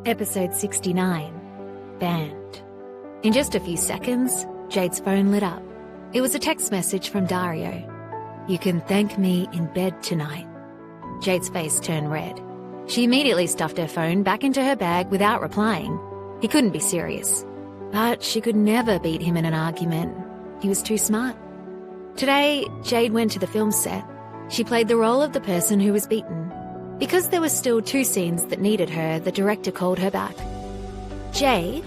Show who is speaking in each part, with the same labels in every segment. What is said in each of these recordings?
Speaker 1: Episode 69, Banned. In just a few seconds, Jade's phone lit up. It was a text message from Dario. "You can thank me in bed tonight." Jade's face turned red. She immediately stuffed her phone back into her bag without replying. He couldn't be serious. But she could never beat him in an argument. He was too smart. Today, Jade went to the film set. She played the role of the person who was beaten. Because there were still 2 scenes that needed her, the director called her back. "Jade,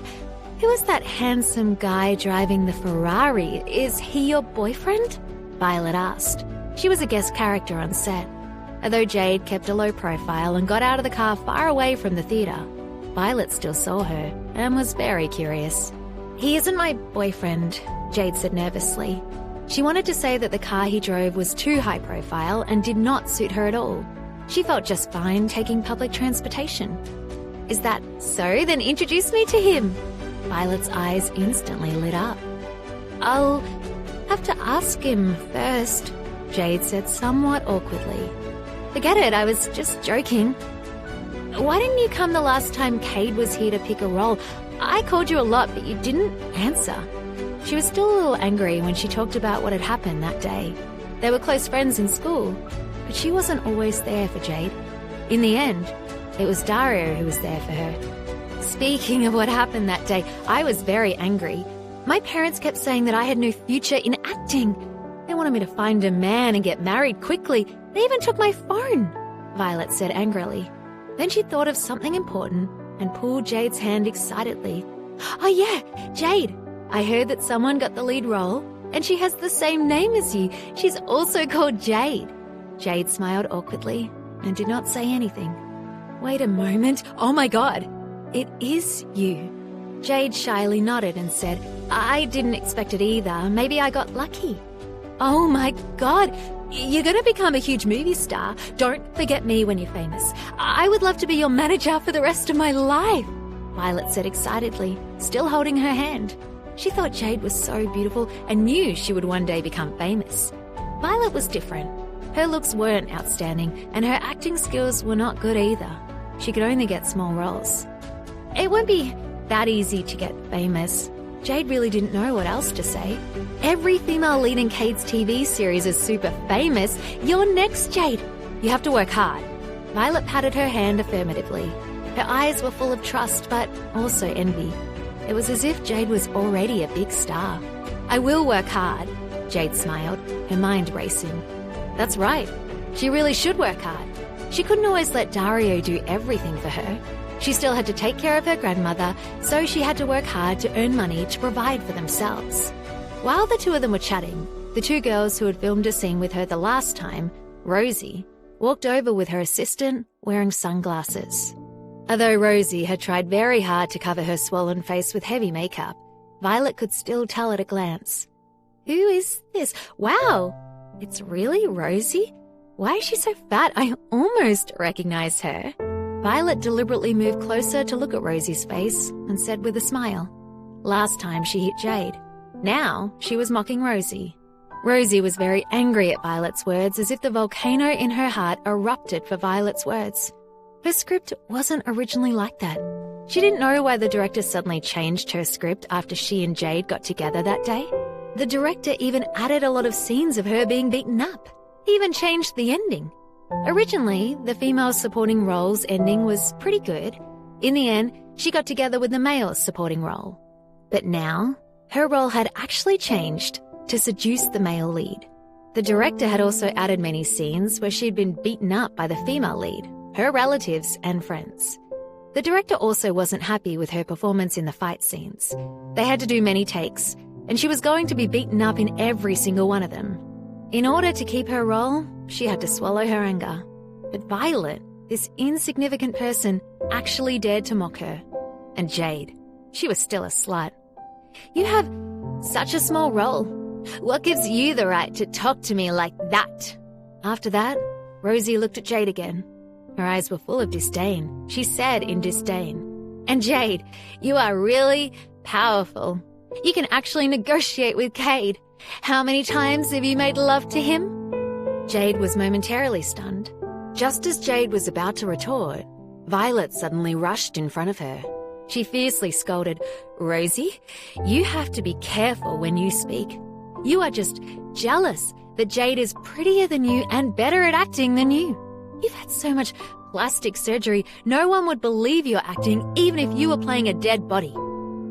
Speaker 1: who is that handsome guy driving the Ferrari? Is he your boyfriend?" Violet asked. She was a guest character on set. Although Jade kept a low profile and got out of the car far away from the theatre, Violet still saw her and was very curious. "He isn't my boyfriend," Jade said nervously. She wanted to say that the car he drove was too high profile and did not suit her at all. She felt just fine taking public transportation. "Is that so? Then introduce me to him." Violet's eyes instantly lit up. "I'll have to ask him first," Jade said somewhat awkwardly. "Forget it, I was just joking." "Why didn't you come the last time Cade was here to pick a role? I called you a lot, but you didn't answer." She was still a little angry when she talked about what had happened that day. They were close friends in school, but she wasn't always there for Jade. In the end, it was Dario who was there for her. "Speaking of what happened that day, I was very angry. My parents kept saying that I had no future in acting. They wanted me to find a man and get married quickly. They even took my phone," Violet said angrily. Then she thought of something important and pulled Jade's hand excitedly. "Oh yeah, Jade, I heard that someone got the lead role, and she has the same name as you. She's also called Jade." Jade smiled awkwardly and did not say anything. "Wait a moment. Oh my God, it is you." Jade shyly nodded and said, "I didn't expect it either. Maybe I got lucky." "Oh my God, you're going to become a huge movie star. Don't forget me when you're famous. I would love to be your manager for the rest of my life," Violet said excitedly, still holding her hand. She thought Jade was so beautiful and knew she would one day become famous. Violet was different. Her looks weren't outstanding, and her acting skills were not good either. She could only get small roles. It won't be that easy to get famous. Jade really didn't know what else to say. Every female lead in Cade's TV series is super famous. You're next, Jade. You have to work hard. Violet patted her hand affirmatively. Her eyes were full of trust, but also envy. It was as if Jade was already a big star. "I will work hard," Jade smiled, her mind racing. That's right. She really should work hard. She couldn't always let Dario do everything for her. She still had to take care of her grandmother, so she had to work hard to earn money to provide for themselves. While the 2 of them were chatting, the 2 girls who had filmed a scene with her the last time, Rosie, walked over with her assistant wearing sunglasses. Although Rosie had tried very hard to cover her swollen face with heavy makeup, Violet could still tell at a glance. "Who is this? Wow, it's really Rosie? Why is she so fat? I almost recognize her." Violet deliberately moved closer to look at Rosie's face and said with a smile. Last time she hit Jade. Now she was mocking Rosie. Rosie was very angry at Violet's words, as if the volcano in her heart erupted for Violet's words. Her script wasn't originally like that. She didn't know why the director suddenly changed her script after she and Jade got together that day. The director even added a lot of scenes of her being beaten up. He even changed the ending. Originally, the female supporting role's ending was pretty good. In the end, she got together with the male supporting role. But now, her role had actually changed to seduce the male lead. The director had also added many scenes where she'd been beaten up by the female lead, her relatives and friends. The director also wasn't happy with her performance in the fight scenes. They had to do many takes, and she was going to be beaten up in every single one of them. In order to keep her role, she had to swallow her anger. But Violet, this insignificant person, actually dared to mock her. And Jade, she was still a slut. "You have such a small role. What gives you the right to talk to me like that?" After that, Rosie looked at Jade again. Her eyes were full of disdain. She said in disdain, "And Jade, you are really powerful. You can actually negotiate with Cade. How many times have you made love to him?" Jade was momentarily stunned. Just as Jade was about to retort, Violet suddenly rushed in front of her. She fiercely scolded, "Rosie, you have to be careful when you speak. You are just jealous that Jade is prettier than you and better at acting than you. You've had so much plastic surgery, no one would believe you're acting even if you were playing a dead body.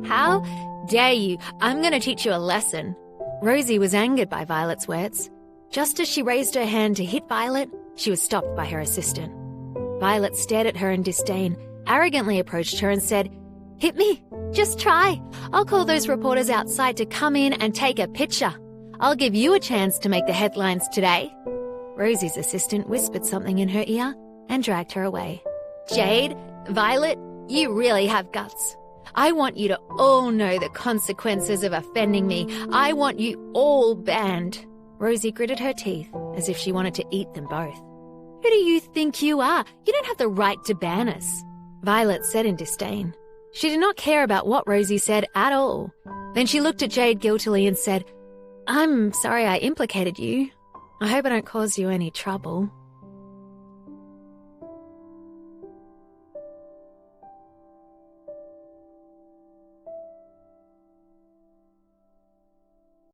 Speaker 1: How dare you? I'm going to teach you a lesson." Rosie was angered by Violet's words. Just as she raised her hand to hit Violet, she was stopped by her assistant. Violet stared at her in disdain, arrogantly approached her and said, "Hit me. Just try. I'll call those reporters outside to come in and take a picture. I'll give you a chance to make the headlines today." Rosie's assistant whispered something in her ear and dragged her away. "Jade, Violet, you really have guts. I want you to all know the consequences of offending me. I want you all banned." Rosie gritted her teeth as if she wanted to eat them both. "Who do you think you are? You don't have the right to ban us," Violet said in disdain. She did not care about what Rosie said at all. Then she looked at Jade guiltily and said, "I'm sorry I implicated you. I hope I don't cause you any trouble."